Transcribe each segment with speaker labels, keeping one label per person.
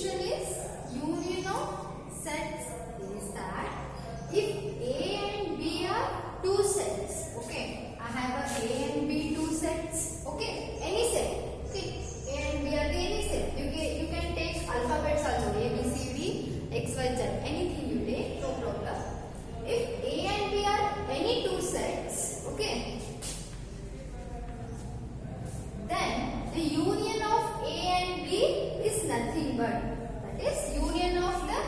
Speaker 1: definition is union of sets is that if A and B are two sets, okay, I have a A and B two sets, okay, any set, okay, A and B are the any set. You can take alphabets also, A, B, C, D, X, Y, Z, anything you take, no problem. If A and B are any two sets, okay, then the union of A and B is nothing but, that is union of the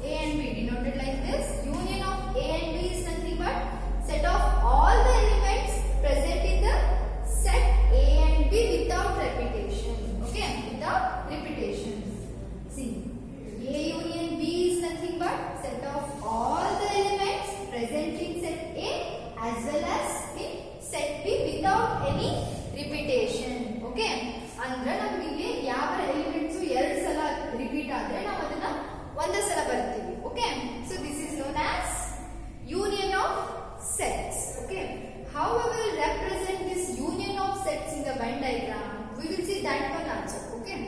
Speaker 1: A and B, denoted like this. Union of A and B is nothing but set of all the elements present in the set A and B without repetition, okay, without repetition. See, A union B is nothing but set of all the elements present in set A as well as in set B without any repetition. Okay, ಅಂದ್ರೆ ನಮಗೆ ಯಾವ elements ಎರಡು ಸಲ repeat ಆದ್ರೆ ನಾವು ಅದನ್ನ ಒಂದೇ ಸಲ ಬರ್ತೀವಿ. Okay, so this is known as union of sets. Okay, how we will represent this union of sets in the Venn diagram, we will see that one also. Okay,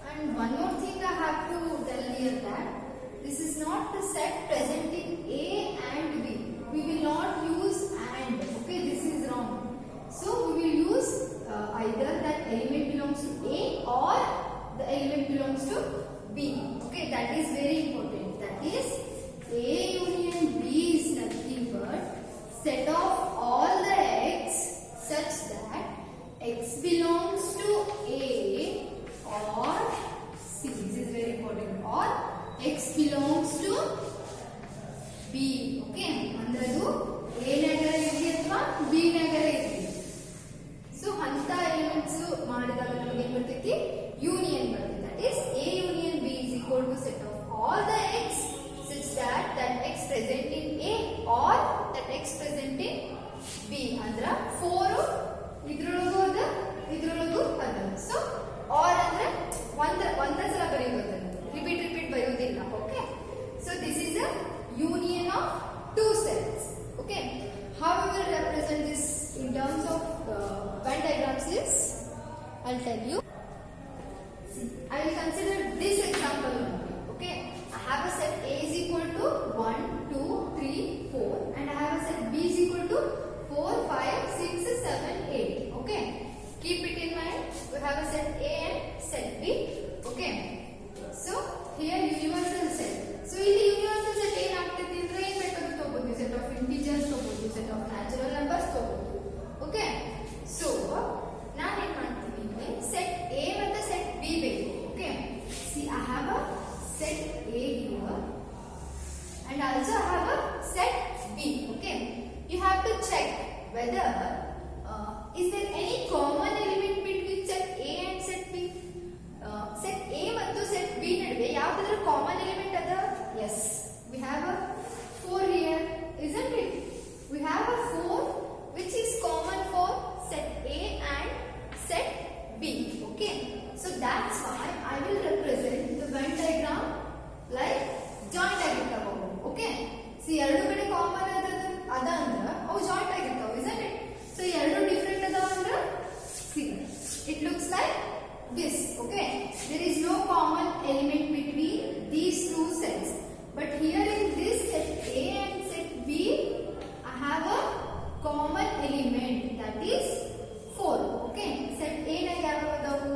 Speaker 1: and one more thing I have to tell here that this is not the set present in A and B. We will not use and. Okay, this is wrong. So we will use either that element belongs to A or the element belongs to B. Okay, that is very important. That is A union B is nothing but set of all the X such that X belongs to A or see, this is very important, or X belongs to B. Okay, ಅಂದ್ರೆ ಅದು A ನಗರ ಇರಲಿ ಅಥವಾ B ನಗರ ಇರಲಿ. So ಅಂತ elements ಮಾಡಿದಾಗ ನಮಗೆ ಏನು ಬರ್ತೈತಿ, ಯೂನಿಯನ್ ಬರ್ತೈತಿ. That is A union B is equal to set of all the X such that X present in A or that X present in B. ಅಂದ್ರೆ 4 ಇದ್ರೊಳಗೂ ಅದ ಇದ್ರೊಳಗೂ ಅದ. ಸೊ ಆರ್ ಅಂದ್ರೆ ಒಂದೇ ಸಲ ಬರೆಯೋದು, ರಿಪೀಟ್ ಬರೆಯೋದಿಲ್ಲ. Okay, so this is a union of two sets. Okay, how we will represent this in terms of Venn diagrams is, I'll tell you. See, I will consider this example only. Okay, I have a set A is equal to 1, 2, 3, 4 and I have a set B is equal to 4, 5, 6, 7, 8. Okay, keep it in mind. We have a set A and set B. Okay, so here universal set. So in the universal set ಏನಾಗ್ತೈತಿ ಅಂದ್ರೆ ಏನು ಬೇಕಾದ್ರೂ ತಗೋಬಹುದು, set of integers ತಗೋಬಹುದು, set of natural numbers ತಗೋಬಹುದು. Okay, so ನಾನು ಏನು ಮಾಡ್ತೀನಿ ಅಂದ್ರೆ ಸೆಟ್ ಎ ಮತ್ತು ಸೆಟ್ ಬಿ ಬೇಕು. Okay, C I have a set A here and also I have a set B. Okay, you have to check whether is there any common element between set A and set B. Set A ಮತ್ತು set B ನಡುವೆ ಯಾವುದಾದರೂ common element ಅದ? Yes, we have a 4 here, isn't it? We have a 4 which is common for set A and set B. Okay, so that's why I will represent the Venn diagram like joint ಆಗಿರ್ತಾವ. Okay, see ಎರಡು ಕಡೆ common ಅದ ಅಂದ್ರ ಅವು joint ಆಗಿರ್ತಾವ, isn't it? So ಎರಡು different ಅದ ಅಂದ್ರ see it looks like this. Okay, there is no common element between these two sets, but here in this set A and set B I have a common element, that is 4. Okay, set A naga ಯಾವ ಅದಾವು?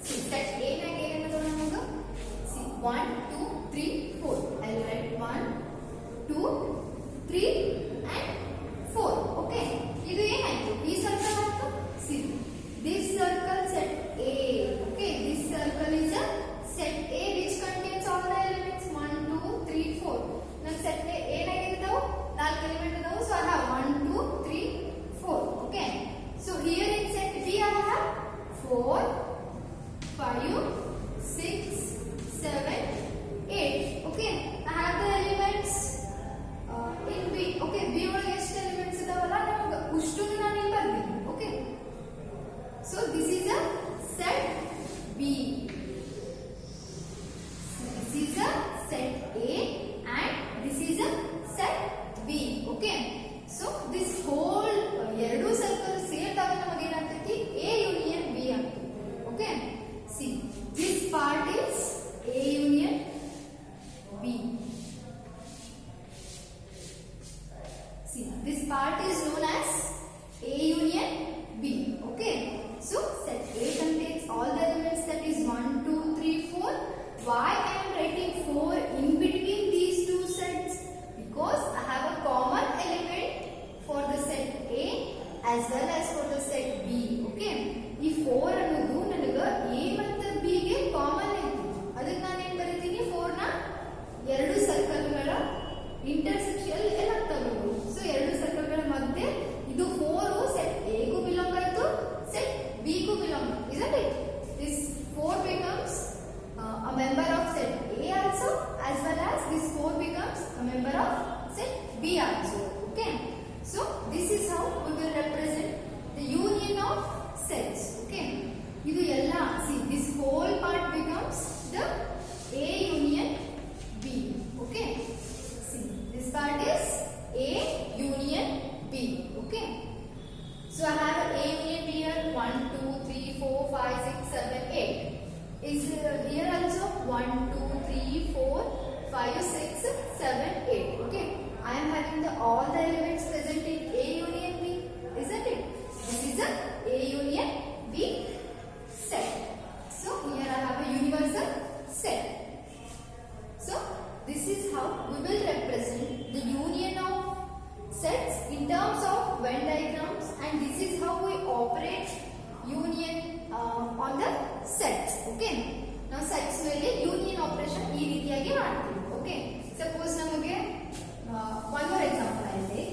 Speaker 1: See, set A naga ಏನದಾವು ನಮಗ? See, 1, 2, 3, 4. I will write 1, 2, 3 and 4. Okay, ಇದು ಏನಾಯ್ತು? ಈ circle ಆಯ್ತು. See, this circle set A. Okay, this circle is a set A which contains all the elements 1, 2, 3, 4. ನನ್ನ set A ಏನಾಗಿರ್ತಾವು? 4 element ಅದಾವು. So I have 1, 2, 3, 4. Okay, so here in set B I have 4, 5, 6, 7, 8. Okay, I have the elements in B. Okay, B ಒಳಗೆ ಎಷ್ಟು elements ಇದಾವಲ್ಲ ನಮಗೆ ಅಷ್ಟು ನಾನು ಇಲ್ಲಿ ಬರ್ತೀನಿ. Okay, so this is a set B. Intersection ಎಲ್ಲ ತಗೋದು. ಸೊ ಎರಡು ಸರ್ಕಲ್ಗಳ ಮಧ್ಯೆ ಇದು 4 ಸೆಟ್ A ಗೂ ಬಿಲಾಂಗ್ ಆಯ್ತು, ಸೆಟ್ B ಗೂ belong, isn't it? This 4 becomes a member of set A also, as well as this 4 becomes a member of set B also. Okay, so this is how we will represent the union of sets. Okay, idu ella, see this whole part becomes the A union B. Okay, see this part is A union B. Okay, so I have A union B here, 1 2 3 4 5 6 7 8. Is here also 1 2 3 4 5 6 7 8. Okay, I am having all the elements present in A union B, isn't it? This is a A union B set. So here I have a universal set. So this is how we will represent the union of sets in terms of Venn diagrams, and this is how we operate union on the sets. Okay, now sets ಮೇಲೆ union operation ಈ ರೀತಿಯಾಗಿ ಮಾಡ್ತೀವಿ. Okay, suppose ನಮಗೆ one more example I take.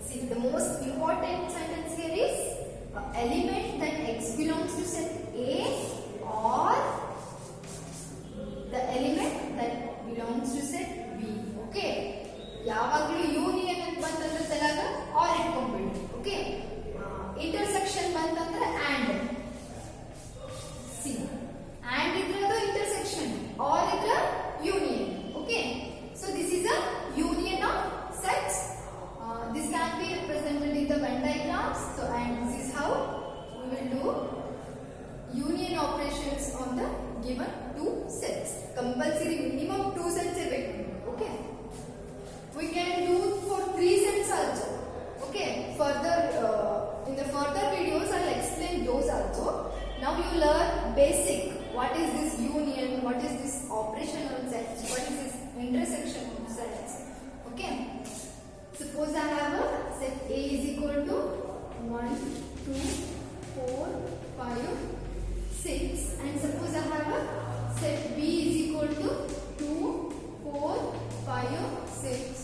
Speaker 1: See the most important sentence here is element that X belongs to set A or the element that belongs to set B. Okay, ಯಾವಾಗಲೂ union ಅಂತ ಬಂತಂದ್ರೆ ತಲೆಗ R ಇಟ್ಕೊಂಡ್ಬಿಡಿ. Okay, intersection ಬಂತಂದ್ರೆ and. C and ಇದ್ರದ್ದು intersection, R ಇದ್ರ union. Okay, so this is a union of sets. This can be represented in the Venn diagrams. So and this is how we will do union operations on the given two sets. Compulsory minimum 2 sets irbeku. Okay, we can do for 3 sets also. Okay, further in the further videos I will explain those also. Now you learn basic, what is this union, what is this operational sets, what is this intersection of sets. Okay, suppose I have a set A is equal to 1 2 4 5 6, and suppose I have a set B is equal to 2 4 5 6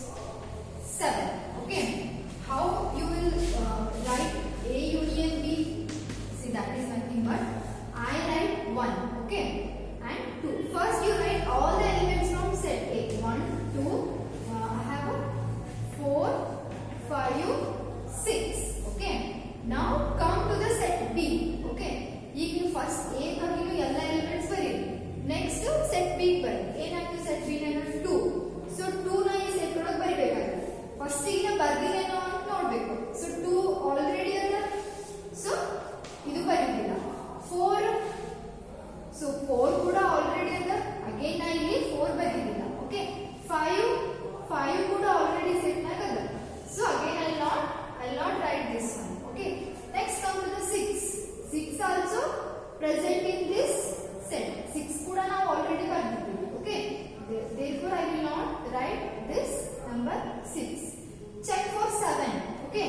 Speaker 1: 7. Okay, how you will write A union B? See, that is nothing but I write 1, okay, and 2. First you write all the elements from set A. 1 2 I have a 4 5 6. Okay, now come to the set B. Okay, ಈಗ ನೀವು first A ತಗೊಂಡು ಎಲ್ಲ elements ಬರೀರಿ. Next set B ಬರಿ. ಏನಾಯ್ತು set B ನ 2. So 2 ನ ಈ ಸೆಟ್ ಒಳಗೆ ಬರಿಬೇಕಾಗುತ್ತೆ. ಫಸ್ಟ್ ಈಗ ಬರ್ದಿನೇನೋ ಅಂತ ನೋಡಬೇಕು. ಸೊ 2 ಆಲ್ರೆಡಿ ಅಲ್ಲ, ಸೊ ಇದು ಬರೀದಿಲ್ಲ. 4, ಸೊ 4 ಕೂಡ ಆಲ್ರೆಡಿ ಅಲ್ಲ, ಅಗೇನ್ ನಾ ಇಲ್ಲಿ 4 ಬರೀದಿಲ್ಲ. ಓಕೆ, 5 ಕೂಡ ಆಲ್ರೆಡಿ ಸೆಟ್ ನಾಗ ಅದ. So again I will not write this one. Okay, next come to the 6. 6 also present in this set. 6 ಕೂಡ ನಾವು already ಬರ್ದಿದ್ದೀವಿ. Okay, therefore I will not write this number 6. Check for 7. Okay,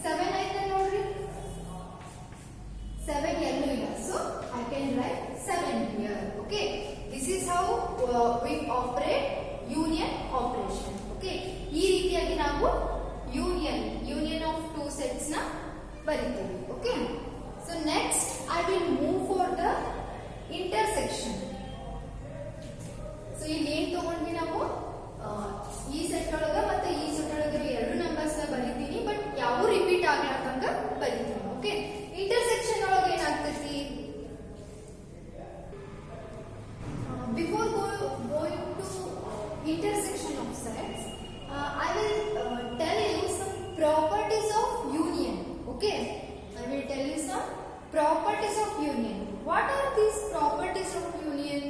Speaker 1: 7 ಆಯ್ತಾ ನೋಡ್ರಿ, 7 ಎಲ್ಲೂ ಇಲ್ಲ. So I can write 7 here. Okay, this is how we operate union operation. Okay, ಈ ರೀತಿಯಾಗಿ ನಾವು union of two sets na ಬರಿತೀವಿ. Okay, so next I will move for the intersection. So ಇಲ್ಲಿ ಏನು ತಗೊಂಡ್ವಿ ನಾವು, ಈ ಸೆಟ್ ಒಳಗ ಮತ್ತೆ ಈ ಸೆಟ್ ಒಳಗ ಎರಡು ನಂಬರ್ಸ್ ನ ಬರಿತೀನಿ, ಬಟ್ ಯಾವ ರಿಪೀಟ್ ಆಗ್ಲಾರ್ದಂಗ ಬರಿತೀನಿ. ಓಕೆ, ಇಂಟರ್ಸೆಕ್ಷನ್ ಒಳಗ ಏನಾಗ್ತೈತಿ, before going to intersection of sets, I will tell you some properties of union. Okay, I will tell you some properties of union. What are these properties of union?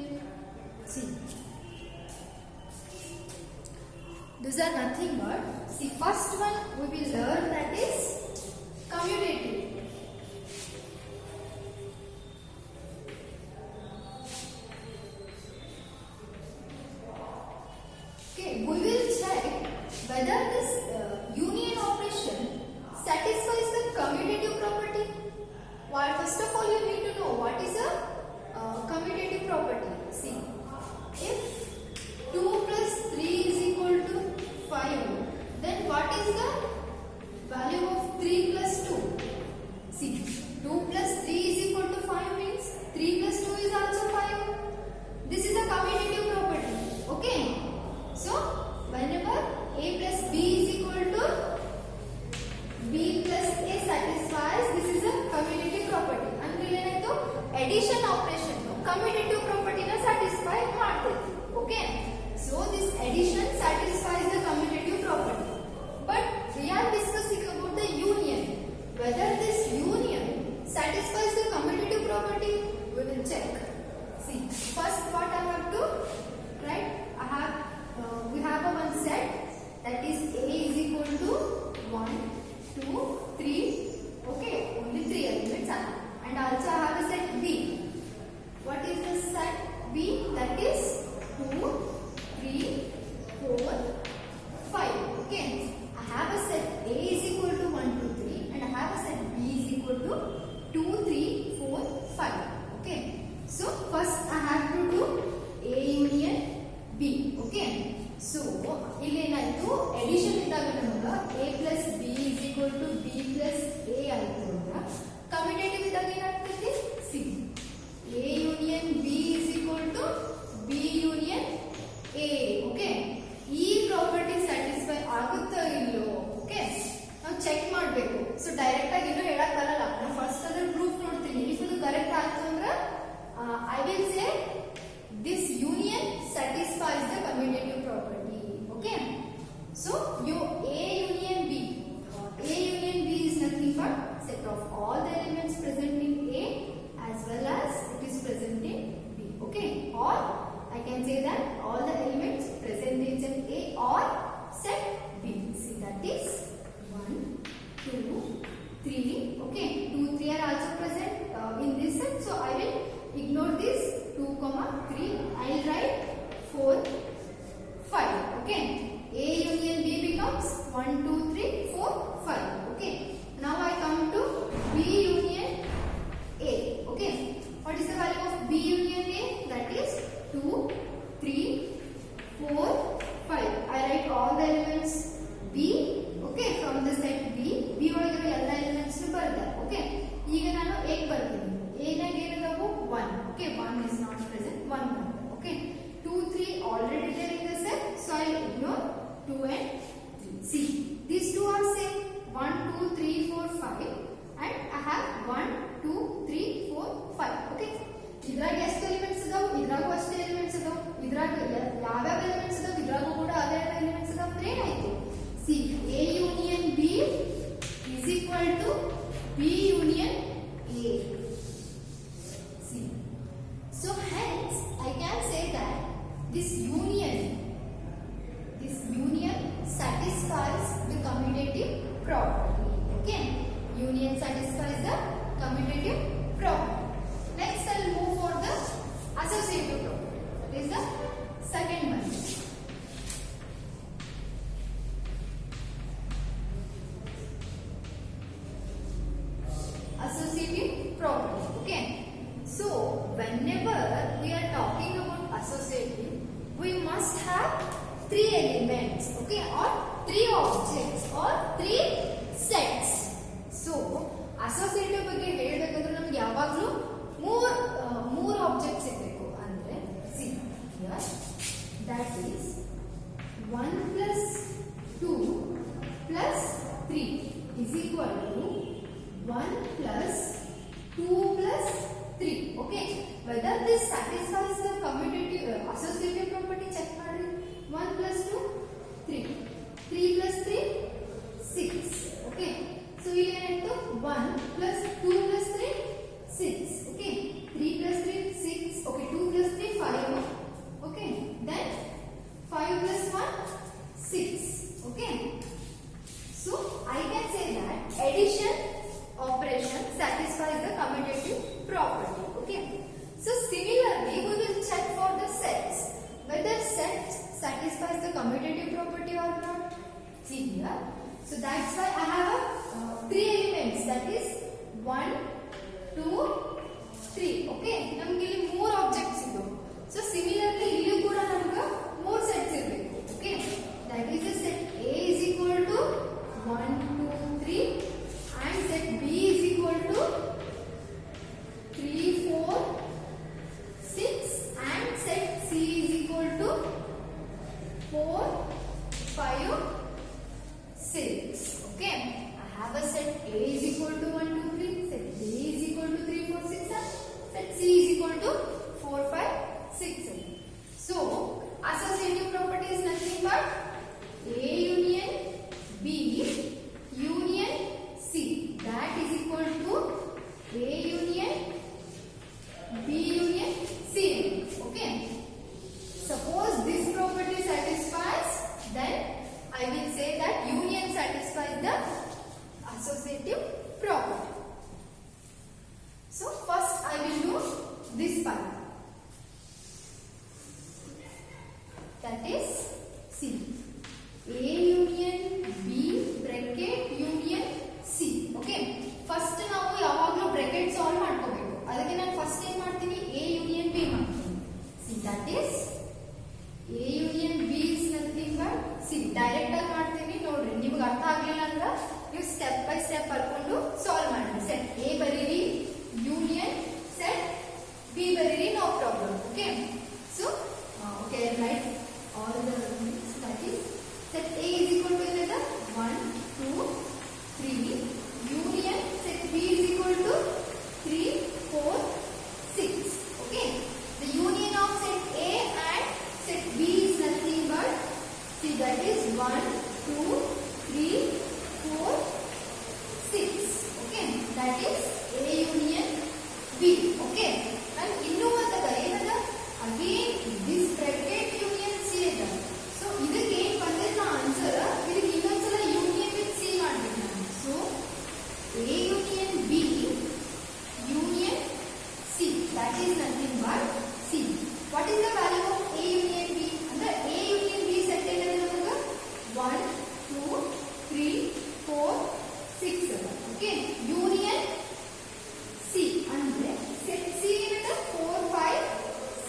Speaker 1: See, these are nothing but, see, first one we will learn, that is commutative. Okay, we will check whether this union operation satisfies the commutative property. Well, first of all you need to know what is a commutative property. See, addition operation commutative property na satisfy ಮಾಡ್ತೈತಿ. Okay, so this addition satisfies the commutative property, but we are discussing about the union. Whether this union satisfies the commutative property, we will check. See, first what I have to write, we have a one set, that is A is equal to 1, 2, 3. Okay, only 3 elements are. And also I have a set B. What is the set B? That is 2, 3, 4, 5. Okay, I have a set A is equal to 1, 2, 3, and I have a set B is equal to 2, 3, 4, 5. Okay, so first I have to do A union B. Okay, so ಇಲ್ಲಿ ಏನಾಯ್ತು, addition ಇದ್ದಾಗ ನಮಗೆ A plus B is equal to B plus A ಆಯ್ತು ಅಂದ್ರೆ commutative ಇದ್ದಾಗ ಏನಾಗ್ತೈತಿ, C A union B is equal to B union A. Okay, ಈ property satisfy ಆಗುತ್ತಾ ಇಲ್ಲೋ, ಓಕೆ ನಾವು ಚೆಕ್ ಮಾಡಬೇಕು. ಸೊ ಡೈರೆಕ್ಟ್ ಆಗಿ ಇನ್ನೂ ಹೇಳಕ್ ಬರಲ್ಲ, ನಾನು ಫಸ್ಟ್ ಅದ್ರ ಪ್ರೂಫ್ ನೋಡ್ತೀನಿ. ಇಫ್ ಇದು ಕರೆಕ್ಟ್ ಆಯ್ತು ಅಂದ್ರೆ I will say this union satisfies the commutative property. Okay, so A union B is nothing but set of all the elements present in A as well as it is present in B. Okay, or I can say that all the elements present in set A or set B. See, that is 1, 2, 3. Okay, 2, 3 are also present in this set, so I will ignore this 2, 3. I will write 4, 5. Okay, A union B becomes 1, 2, 3, 4, 5. Okay, now I come to B union A. Okay, what is the value of B union A? That is 2, 3, 4, 5. I write all the elements B. Okay, from the set B ಒಳಗೆ ಎಲ್ಲ elements ಬರ್ತಾರೆ. Okay, ಈಗ ನಾನು A ಬರ್ತೀನಿ. A ನಾಗ ಏನಿದಾವು 1. Okay, 1 is not present, 1 ಬರ್ತದೆ. Okay, 2, 3 already there in the set, so I will ignore 2 and 3. See, these two are same, 1, 2, 3, 4, 5, and I have 1, 2, 3, 4, 5. Okay, ಇದ್ರಾಗ ಎಷ್ಟು ಎಲಿಮೆಂಟ್ಸ್ ಇದಾವೆ, ಇದ್ರಾಗೂ ಅಷ್ಟೇ ಎಲಿಮೆಂಟ್ಸ್ ಇದಾವೆ, ಇದ್ರಾಗ ಯಾವ್ಯಾವ ಎಲಿಮೆಂಟ್ಸ್ ಇದಾವೆ, ಇದ್ರಾಗೂ ಕೂಡ ಅದೇ ಎಲಿಮೆಂಟ್ಸ್ ಇದಾವೆ ಅಂದ್ರೆ ಏನಾಯ್ತು, C A union B is equal to B union A. See, so hence I can say that this union satisfies the commutative property. Okay, union satisfies the commutative property. Next I will move for the associative property. That is the second one. Associative property. Okay, so whenever we are talking about associative, we must have 3 elements, okay, or 3 objects or 3 sets. So associative ಬಗ್ಗೆ ಹೇಳಬೇಕಂದ್ರೆ ನಮಗೆ ಯಾವಾಗಲೂ ಮೂರು objects ಇರಬೇಕು. ಅಂದ್ರೆ see here, that is 1 plus 2 plus 3 is equal to 1 plus 2 plus 3. Okay, whether this satisfies the commutative associative property, check ಮಾಡಿ. 1 plus 2 3, 3 plus 3 6. Okay, so ಇಲ್ಲಿ ಏನಾಯ್ತು, 1 plus 2 plus 3 6. Okay, 3 plus 3 6. Okay, 2 plus 3 5. Okay, then 5 plus 1 6. Okay, so I can say that addition operation satisfies the commutative property. Okay, so similarly we will check for the sets whether sets satisfies the commutative property or not. See here, so that's why I have 3 elements, that is 1, 2, 3. Okay, ನಮಗೆ ಇಲ್ಲಿ 3 objects ಇವೆ. So similarly ಇಲ್ಲಿ ಕೂಡ ನಮಗೆ 3 sets ಇರಬೇಕು. Okay, that is the set A is equal to 1, 2, 3 and set B is equal to 3, 4, 6 and set C is equal to 4, 5, 6. Okay, I have a set A is equal to 1, 2, 3, set B equal to 4, 5, 6, 7. So associative property is nothing but A union B union C. That is equal to A union B union C. Okay. Suppose this property satisfies, then I will say that union satisfies the associative property. So first I will do this part. That is C. A union B bracket union C. Okay. First ನಾವು ಯಾವಾಗಲೂ bracket solve ಮಾಡ್ಕೋಬೇಕು. ಅದಕ್ಕೆ ನಾನು first ಏನು ಮಾಡ್ತೀನಿ? A union B ಮಾಡ್ತೀನಿ. See, that is A union B is nothing but see, direct ಆಗಿ ಮಾಡ್ತೀನಿ ನೋಡ್ರಿ. ನಿಮಗೆ ಅರ್ಥ ಆಗಲಿಲ್ಲ ಅಂದ್ರೆ ನೀವು ಸ್ಟೆಪ್ ಬೈ ಸ್ಟೆಪ್ ಬರ್ಕೊಂಡು ಸಾಲ್ವ್ ಮಾಡಿ. ಸೆಟ್ A ಬರೀರಿ, ಯೂನಿಯನ್ ಸೆಟ್ B ಬರೀರಿ, no problem. Okay. So okay, write all the things. That is set A is equal to another 1, 2, 3. Union set B is equal to 3, 4, 6. Okay. The union of set A and set B is nothing but see, that is 1, 2, 3, 4, 6. Okay. That is A union B. Okay. And ಇನ್ನೂ ಒಂದದ ಏನದ again this bracket union C ಅದ. So ಇದಕ್ಕೆ ಏನು ಬಂದಿಲ್ಲ answer, ಇದಕ್ಕೆ ಇನ್ನೊಂದ್ಸಲ union with C ಮಾಡ್ಬೇಕು ನಾನು. So A union B union C, that is nothing but C. What is the value of A union B? ಅಂದ್ರೆ A union B set ಏನದ ನಮಗೆ 1, 2, 3, 4, 6 ಅದ. Okay. Union C ಅಂದ್ರೆ set C ಏನದ 4, 5,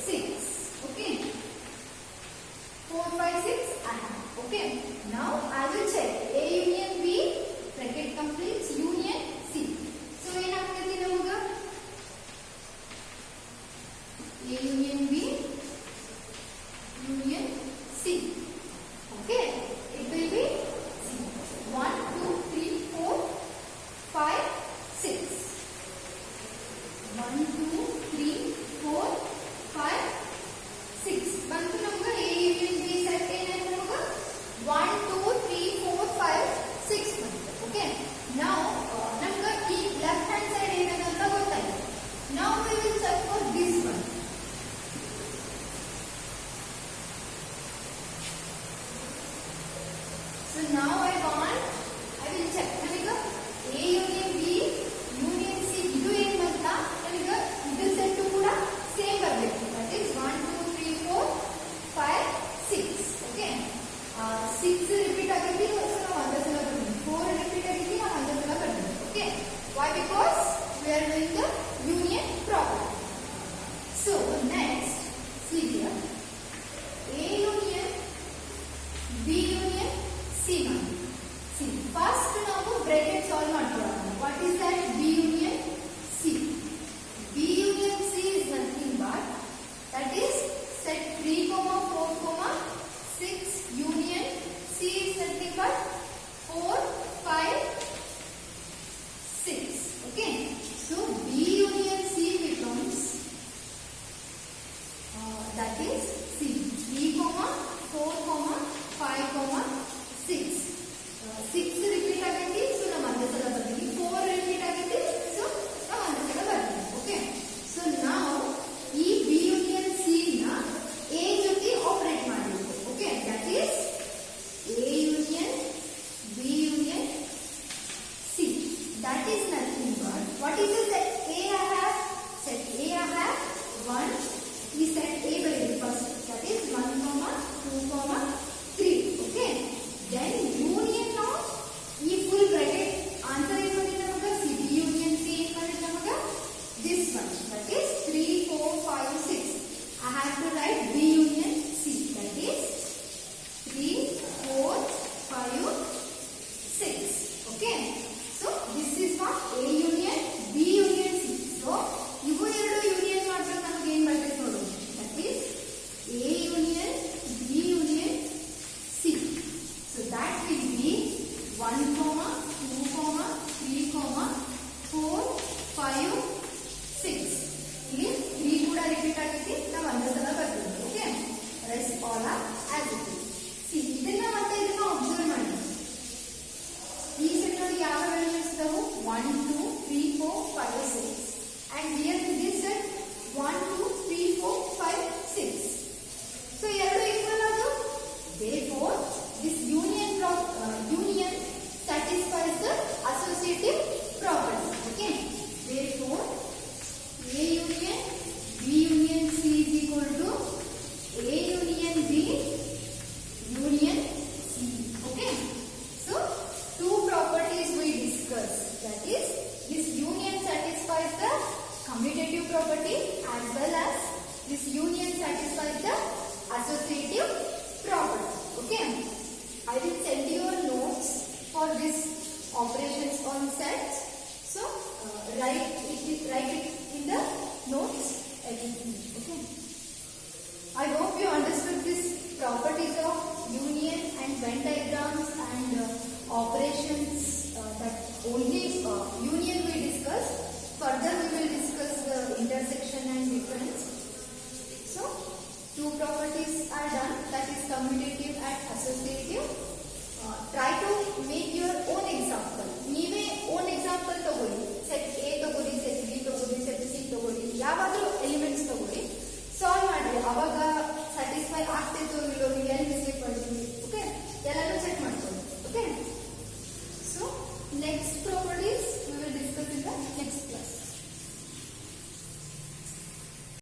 Speaker 1: 6. Okay. 4, 5, 6 I have. Okay. Now I will check A union B bracket completes union C. So ಏನಾಗ್ತೈತಿ ನಮಗ? A union B union C. Okay. It will be C. 1, 2, 3, 4, 5, 6. 1, 2, 3, 4, 5, 6. ಬಂತು ನಮಗ A union B set ಏನಾಯ್ತು ನಮಗ 1, 2, 3, 4, 5, 6 ಬಂತು. Okay. Now ನಮಗ ಈ left hand side ಏನದ ಅಂತ ಗೊತ್ತಾಯ್ತು. Now we will check for this one. So now I will check. ನಮಗ A union B union C ಇದು ಏನು ಬಂತ ನಮಗ ಇದು ಸೆಟ್ ಕೂಡ ಸೇಮ್ ಬರಬೇಕು. That is 1, 2, 3, 4, 5, 6. Okay. 6 ರಿಪೀಟ್ ಆಗೈತಿ, ಸೊ ನಾವು ಒಂದೇ ಸಲ ಬರ್ತೀವಿ. 4 ರಿಪೀಟ್ ಆಗೈತಿ, ನಾವು ಒಂದೇ ಸಲ ಬರ್ತೀವಿ. Okay. Why? Because we are doing the union property. So next, see here. A union B union C ಮಾಡಿ. See, first ನಾವು bracket solve ಮಾಡ್ಕೊಳ್ಳೋಣ. What is that? B union C. B union C is nothing but that is set 3, 4, 6 union C is nothing but 4, 5, 6. Okay. So B union C becomes that is C 3, 4, 5, 6. 6 repeat ಆಗೈತಿ, so ನಾವು ಒಂದೇ ಸಲ ಬರ್ತೀವಿ. 4 repeat ಆಗೈತಿ, so ನಾವು ಒಂದೇ ಸಲ ಬರ್ತೀವಿ. Okay. So now ಈ B union C ನ A ಜೊತೆ ಆಪರೇಟ್ ಮಾಡಬೇಕು. Okay. That is A union B union C. That is nothing but what is the set A I have? Set A I have 1. ಈ set A ಬರೀರಿ first. That is 1, 2,